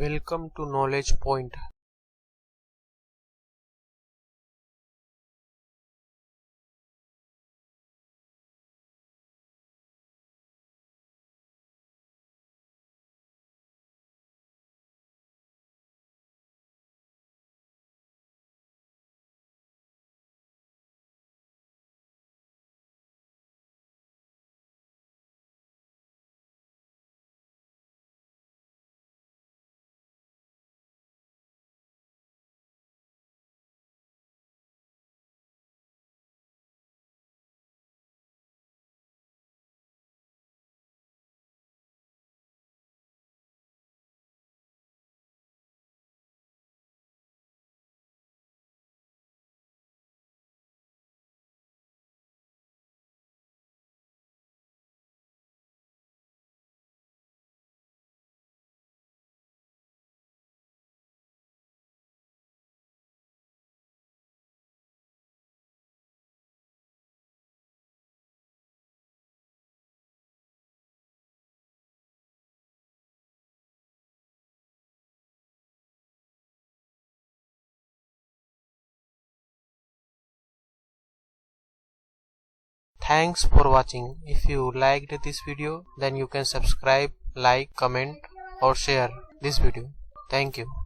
Welcome to Knowledge Point. Thanks for watching. If you liked this video, then you can subscribe, like, comment or share this video. Thank you.